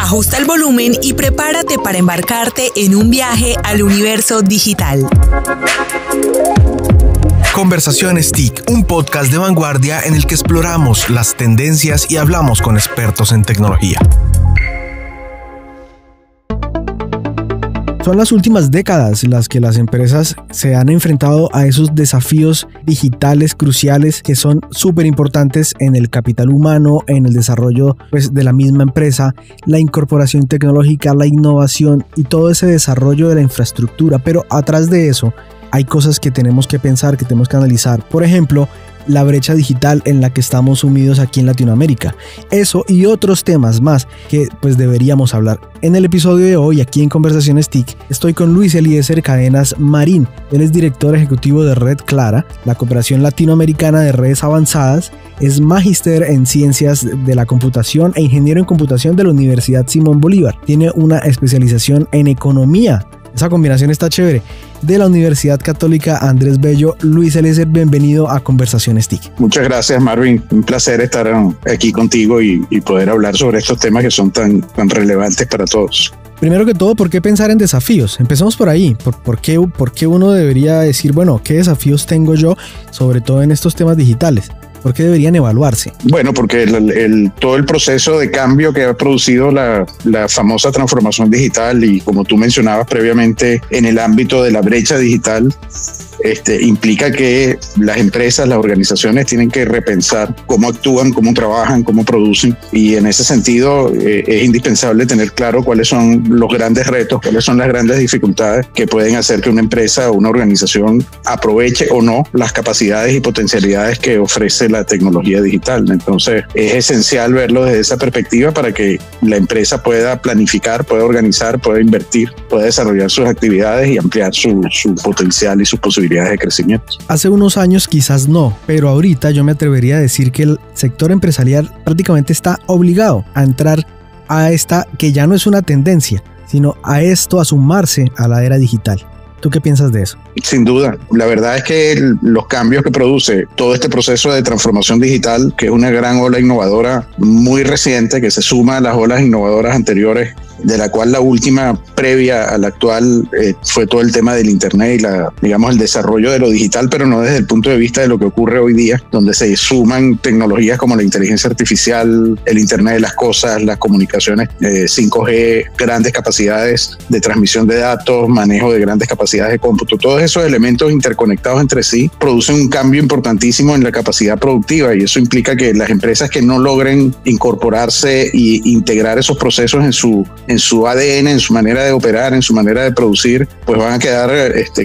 Ajusta el volumen y prepárate para embarcarte en un viaje al universo digital. Conversaciones TIC, un podcast de vanguardia en el que exploramos las tendencias y hablamos con expertos en tecnología. Son las últimas décadas las que las empresas se han enfrentado a esos desafíos digitales cruciales que son súper importantes en el capital humano, en el desarrollo de la misma empresa, la incorporación tecnológica, la innovación y todo ese desarrollo de la infraestructura. Pero atrás de eso hay cosas que tenemos que pensar, que tenemos que analizar. Por ejemplo, la brecha digital en la que estamos sumidos aquí en Latinoamérica. Eso y otros temas más que deberíamos hablar. En el episodio de hoy, aquí en Conversaciones TIC, estoy con Luis Eliezer Cadenas Marín. Él es director ejecutivo de Red Clara, la cooperación latinoamericana de redes avanzadas. Es magíster en ciencias de la computación e ingeniero en computación de la Universidad Simón Bolívar. Tiene una especialización en economía. Esa combinación está chévere. De la Universidad Católica Andrés Bello. Luis Eliezer, bienvenido a Conversaciones TIC. Muchas gracias, Marvin. Un placer estar aquí contigo y poder hablar sobre estos temas que son tan relevantes para todos. Primero que todo, ¿por qué pensar en desafíos? Empecemos por ahí. ¿Por qué uno debería decir, ¿qué desafíos tengo yo, sobre todo en estos temas digitales? ¿Por qué deberían evaluarse? Bueno, porque todo el proceso de cambio que ha producido la famosa transformación digital y, como tú mencionabas previamente, en el ámbito de la brecha digital, implica que las empresas, las organizaciones tienen que repensar cómo actúan, cómo trabajan, cómo producen, y en ese sentido es indispensable tener claro cuáles son los grandes retos, cuáles son las grandes dificultades que pueden hacer que una empresa o una organización aproveche o no las capacidades y potencialidades que ofrece la tecnología digital. Entonces es esencial verlo desde esa perspectiva para que la empresa pueda planificar, pueda organizar, pueda invertir, pueda desarrollar sus actividades y ampliar su potencial y sus posibilidades de crecimiento. Hace unos años quizás no, pero ahorita yo me atrevería a decir que el sector empresarial prácticamente está obligado a entrar a esta, que ya no es una tendencia, sino a esto, a sumarse a la era digital. ¿Tú qué piensas de eso? Sin duda. La verdad es que los cambios que produce todo este proceso de transformación digital, que es una gran ola innovadora muy reciente, que se suma a las olas innovadoras anteriores, de la cual la última previa a la actual fue todo el tema del Internet y el desarrollo de lo digital, pero no desde el punto de vista de lo que ocurre hoy día, donde se suman tecnologías como la inteligencia artificial, el Internet de las cosas, las comunicaciones 5G, grandes capacidades de transmisión de datos, manejo de grandes capacidades de cómputo. Todos esos elementos interconectados entre sí producen un cambio importantísimo en la capacidad productiva, y eso implica que las empresas que no logren incorporarse e integrar esos procesos en su ADN, en su manera de operar, en su manera de producir, pues van a quedar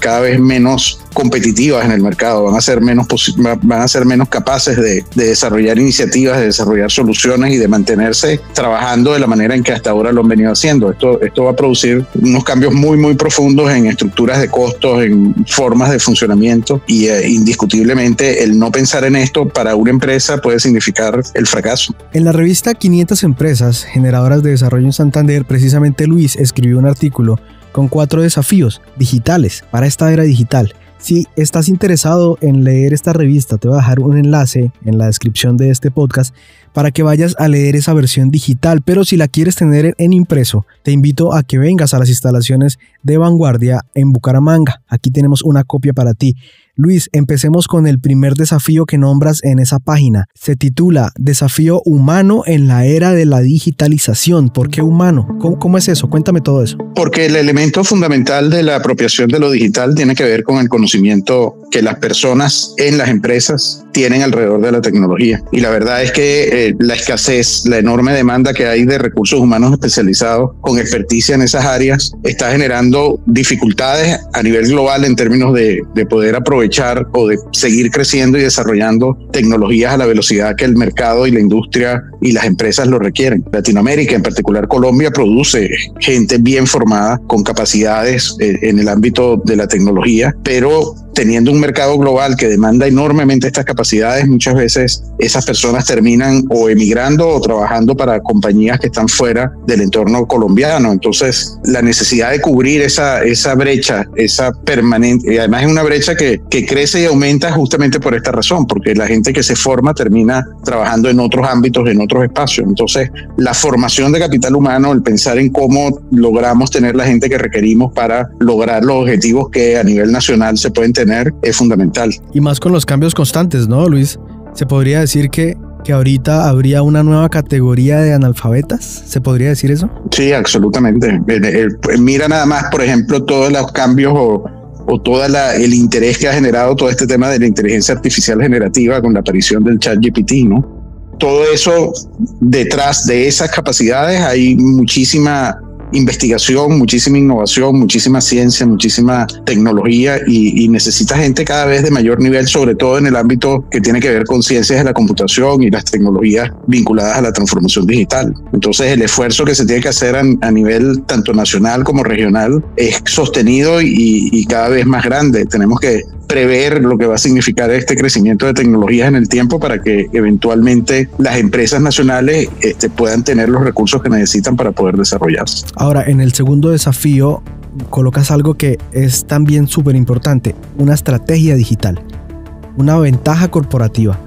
cada vez menos competitivas en el mercado, van a ser menos capaces de desarrollar iniciativas, de desarrollar soluciones y de mantenerse trabajando de la manera en que hasta ahora lo han venido haciendo. Esto va a producir unos cambios muy, muy profundos en estructuras de costos, en formas de funcionamiento, y indiscutiblemente el no pensar en esto para una empresa puede significar el fracaso. En la revista 500 Empresas Generadoras de Desarrollo en Santander, precisamente Luis escribió un artículo con 4 desafíos digitales para esta era digital. Si estás interesado en leer esta revista, te voy a dejar un enlace en la descripción de este podcast para que vayas a leer esa versión digital, pero si la quieres tener en impreso, te invito a que vengas a las instalaciones de Vanguardia en Bucaramanga. Aquí tenemos una copia para ti. Luis, empecemos con el primer desafío que nombras en esa página. Se titula Desafío humano en la era de la digitalización. ¿Por qué humano? ¿Cómo es eso? Cuéntame todo eso. Porque el elemento fundamental de la apropiación de lo digital tiene que ver con el conocimiento que las personas en las empresas tienen alrededor de la tecnología. Y la verdad es que la escasez, la enorme demanda que hay de recursos humanos especializados con experticia en esas áreas está generando dificultades a nivel global en términos de poder aprovechar o de seguir creciendo y desarrollando tecnologías a la velocidad que el mercado y la industria y las empresas lo requieren. Latinoamérica, en particular Colombia, produce gente bien formada con capacidades en el ámbito de la tecnología, pero teniendo un mercado global que demanda enormemente estas capacidades, muchas veces esas personas terminan o emigrando o trabajando para compañías que están fuera del entorno colombiano. Entonces, la necesidad de cubrir esa brecha, esa permanente, y además es una brecha que crece y aumenta justamente por esta razón, porque la gente que se forma termina trabajando en otros ámbitos, en otros espacios. Entonces, la formación de capital humano, el pensar en cómo logramos tener la gente que requerimos para lograr los objetivos que a nivel nacional se pueden tener, es fundamental. Y más con los cambios constantes, ¿no, Luis? ¿Se podría decir que ahorita habría una nueva categoría de analfabetas? ¿Se podría decir eso? Sí, absolutamente. Mira nada más, por ejemplo, todos los cambios o todo el interés que ha generado todo este tema de la inteligencia artificial generativa con la aparición del ChatGPT, ¿no? Todo eso, detrás de esas capacidades hay muchísima investigación, muchísima innovación, muchísima ciencia, muchísima tecnología y necesita gente cada vez de mayor nivel, sobre todo en el ámbito que tiene que ver con ciencias de la computación y las tecnologías vinculadas a la transformación digital. Entonces el esfuerzo que se tiene que hacer a nivel tanto nacional como regional es sostenido y cada vez más grande. Tenemos que prever lo que va a significar este crecimiento de tecnologías en el tiempo para que eventualmente las empresas nacionales puedan tener los recursos que necesitan para poder desarrollarse. Ahora, en el segundo desafío colocas algo que es también súper importante, una estrategia digital, una ventaja corporativa,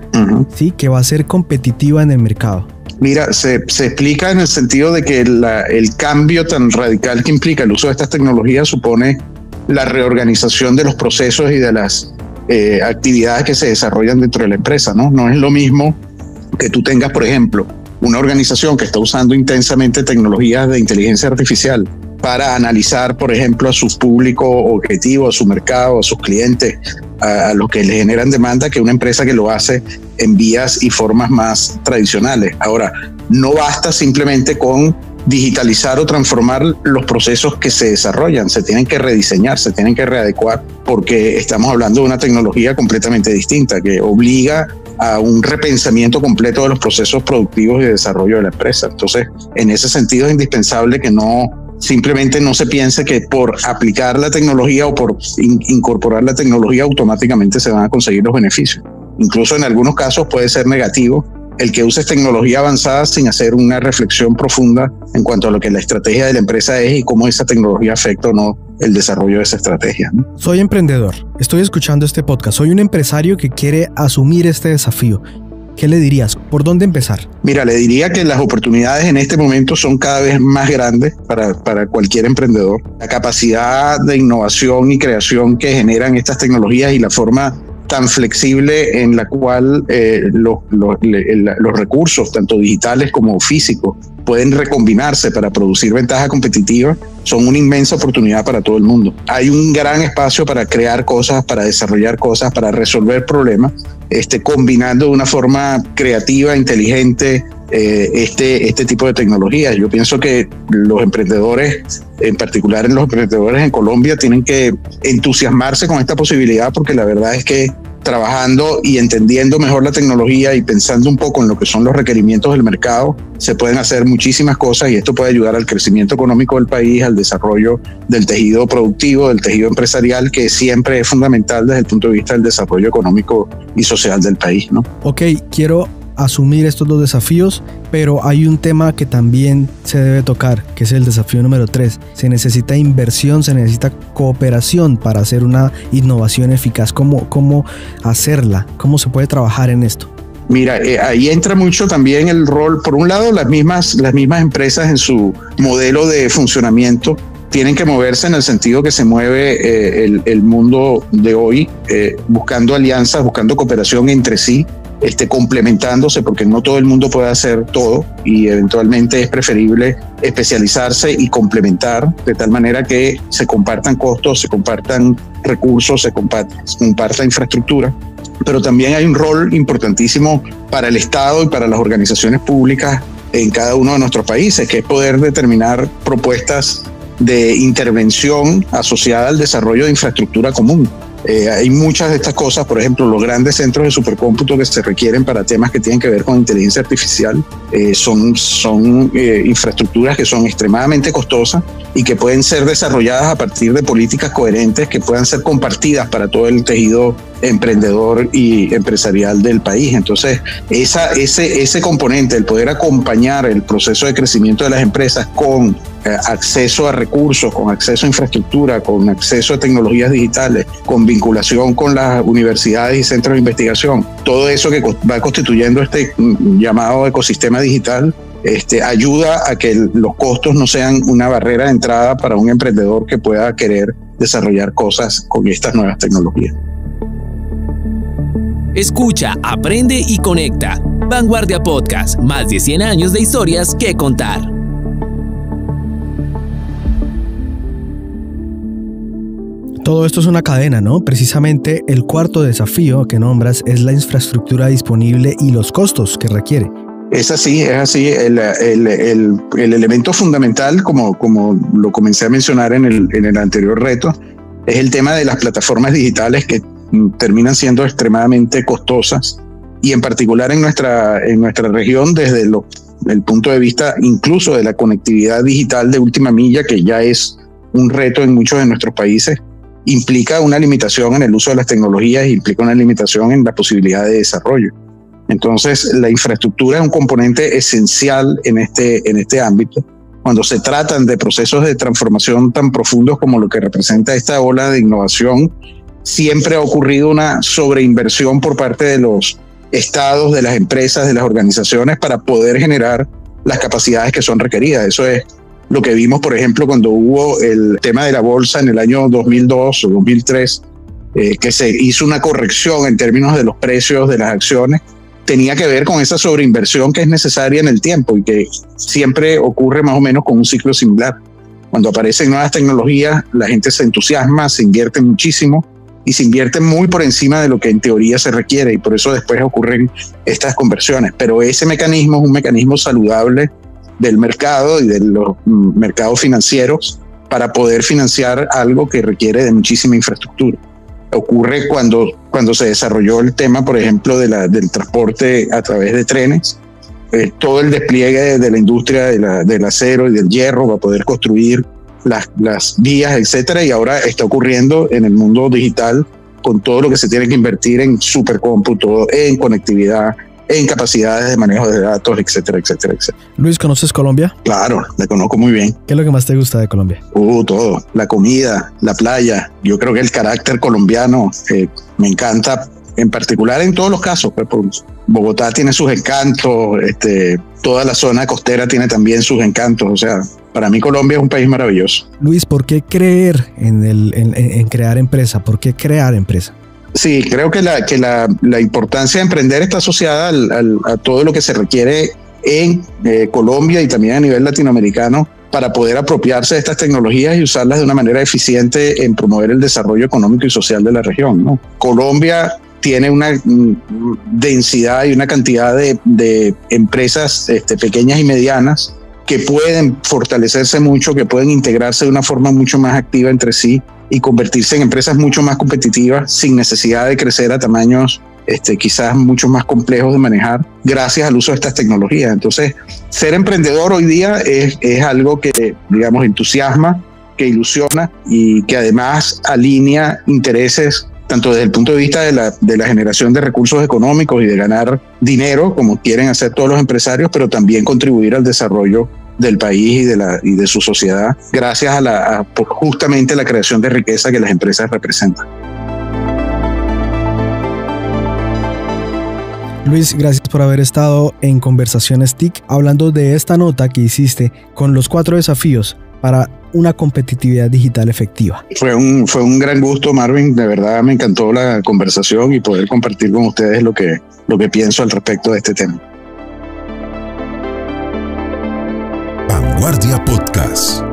¿sí? Que va a ser competitiva en el mercado. Mira, se explica en el sentido de que el cambio tan radical que implica el uso de estas tecnologías supone la reorganización de los procesos y de las actividades que se desarrollan dentro de la empresa, ¿no? No es lo mismo que tú tengas, por ejemplo, una organización que está usando intensamente tecnologías de inteligencia artificial para analizar, por ejemplo, a su público objetivo, a su mercado, a sus clientes, a los que le generan demanda, que una empresa que lo hace en vías y formas más tradicionales. Ahora, no basta simplemente con digitalizar o transformar los procesos que se desarrollan, se tienen que rediseñar, se tienen que readecuar, porque estamos hablando de una tecnología completamente distinta que obliga a un repensamiento completo de los procesos productivos y de desarrollo de la empresa. Entonces, en ese sentido es indispensable que simplemente no se piense que por aplicar la tecnología o por incorporar la tecnología automáticamente se van a conseguir los beneficios. Incluso en algunos casos puede ser negativo el que uses tecnología avanzada sin hacer una reflexión profunda en cuanto a lo que la estrategia de la empresa es y cómo esa tecnología afecta o no el desarrollo de esa estrategia, ¿no? Soy emprendedor, estoy escuchando este podcast, soy un empresario que quiere asumir este desafío. ¿Qué le dirías? ¿Por dónde empezar? Mira, le diría que las oportunidades en este momento son cada vez más grandes para cualquier emprendedor. La capacidad de innovación y creación que generan estas tecnologías y la forma tan flexible en la cual los recursos, tanto digitales como físicos, pueden recombinarse para producir ventaja competitiva, son una inmensa oportunidad para todo el mundo. Hay un gran espacio para crear cosas, para desarrollar cosas, para resolver problemas, combinando de una forma creativa, inteligente, este tipo de tecnologías. Yo pienso que los emprendedores, en particular los emprendedores en Colombia, tienen que entusiasmarse con esta posibilidad, porque la verdad es que trabajando y entendiendo mejor la tecnología y pensando un poco en lo que son los requerimientos del mercado, se pueden hacer muchísimas cosas y esto puede ayudar al crecimiento económico del país, al desarrollo del tejido productivo, del tejido empresarial, que siempre es fundamental desde el punto de vista del desarrollo económico y social del país, ¿no? Ok, quiero asumir estos dos desafíos, pero hay un tema que también se debe tocar, que es el desafío número 3. Se necesita inversión, se necesita cooperación para hacer una innovación eficaz. ¿Cómo hacerla? ¿Cómo se puede trabajar en esto? Mira, ahí entra mucho también el rol, por un lado, las mismas empresas en su modelo de funcionamiento tienen que moverse en el sentido que se mueve el mundo de hoy, buscando alianzas, buscando cooperación entre sí, complementándose, porque no todo el mundo puede hacer todo y eventualmente es preferible especializarse y complementar de tal manera que se compartan costos, se compartan recursos, se comparta infraestructura. Pero también hay un rol importantísimo para el Estado y para las organizaciones públicas en cada uno de nuestros países, que es poder determinar propuestas de intervención asociada al desarrollo de infraestructura común. Hay muchas de estas cosas, por ejemplo, los grandes centros de supercómputo que se requieren para temas que tienen que ver con inteligencia artificial son infraestructuras que son extremadamente costosas y que pueden ser desarrolladas a partir de políticas coherentes que puedan ser compartidas para todo el tejido emprendedor y empresarial del país. Entonces, ese componente, el poder acompañar el proceso de crecimiento de las empresas con acceso a recursos, con acceso a infraestructura, con acceso a tecnologías digitales, con vinculación con las universidades y centros de investigación, todo eso que va constituyendo este llamado ecosistema digital, ayuda a que los costos no sean una barrera de entrada para un emprendedor que pueda querer desarrollar cosas con estas nuevas tecnologías. Escucha, aprende y conecta. Vanguardia Podcast, más de 100 años de historias que contar. Todo esto es una cadena, ¿no? Precisamente el cuarto desafío que nombras es la infraestructura disponible y los costos que requiere. Es así. El elemento fundamental, como lo comencé a mencionar en el anterior reto, es el tema de las plataformas digitales que terminan siendo extremadamente costosas, y en particular en nuestra región, desde el punto de vista incluso de la conectividad digital de última milla, que ya es un reto en muchos de nuestros países, implica una limitación en el uso de las tecnologías, implica una limitación en la posibilidad de desarrollo. Entonces, la infraestructura es un componente esencial en este ámbito. Cuando se tratan de procesos de transformación tan profundos como lo que representa esta ola de innovación, siempre ha ocurrido una sobreinversión por parte de los estados, de las empresas, de las organizaciones para poder generar las capacidades que son requeridas. Eso es lo que vimos, por ejemplo, cuando hubo el tema de la bolsa en el año 2002 o 2003, que se hizo una corrección en términos de los precios de las acciones. Tenía que ver con esa sobreinversión que es necesaria en el tiempo y que siempre ocurre más o menos con un ciclo similar. Cuando aparecen nuevas tecnologías, la gente se entusiasma, se invierte muchísimo y se invierte muy por encima de lo que en teoría se requiere, y por eso después ocurren estas conversiones. Pero ese mecanismo es un mecanismo saludable del mercado y de los mercados financieros para poder financiar algo que requiere de muchísima infraestructura. Ocurre cuando se desarrolló el tema, por ejemplo, del transporte a través de trenes, todo el despliegue de la industria del acero y del hierro para poder construir las vías, etcétera, y ahora está ocurriendo en el mundo digital con todo lo que se tiene que invertir en supercómputo, en conectividad, en capacidades de manejo de datos, etcétera, etcétera, etcétera. Luis, ¿conoces Colombia? Claro, la conozco muy bien. ¿Qué es lo que más te gusta de Colombia? Todo. La comida, la playa. Yo creo que el carácter colombiano me encanta, en particular en todos los casos. Bogotá tiene sus encantos, toda la zona costera tiene también sus encantos. O sea, para mí Colombia es un país maravilloso. Luis, ¿por qué creer en crear empresa? ¿Por qué crear empresa? Sí, creo que la importancia de emprender está asociada a todo lo que se requiere en Colombia y también a nivel latinoamericano para poder apropiarse de estas tecnologías y usarlas de una manera eficiente en promover el desarrollo económico y social de la región, ¿no? Colombia tiene una densidad y una cantidad de empresas pequeñas y medianas que pueden fortalecerse mucho, que pueden integrarse de una forma mucho más activa entre sí y convertirse en empresas mucho más competitivas sin necesidad de crecer a tamaños quizás mucho más complejos de manejar gracias al uso de estas tecnologías. Entonces, ser emprendedor hoy día es algo que, digamos, entusiasma, que ilusiona y que además alinea intereses tanto desde el punto de vista de la generación de recursos económicos y de ganar dinero, como quieren hacer todos los empresarios, pero también contribuir al desarrollo del país y de su sociedad, gracias a justamente la creación de riqueza que las empresas representan. Luis, gracias por haber estado en Conversaciones TIC hablando de esta nota que hiciste con los 4 desafíos para una competitividad digital efectiva. Fue un gran gusto, Marvin. De verdad me encantó la conversación y poder compartir con ustedes lo que pienso al respecto de este tema. Vanguardia Podcast.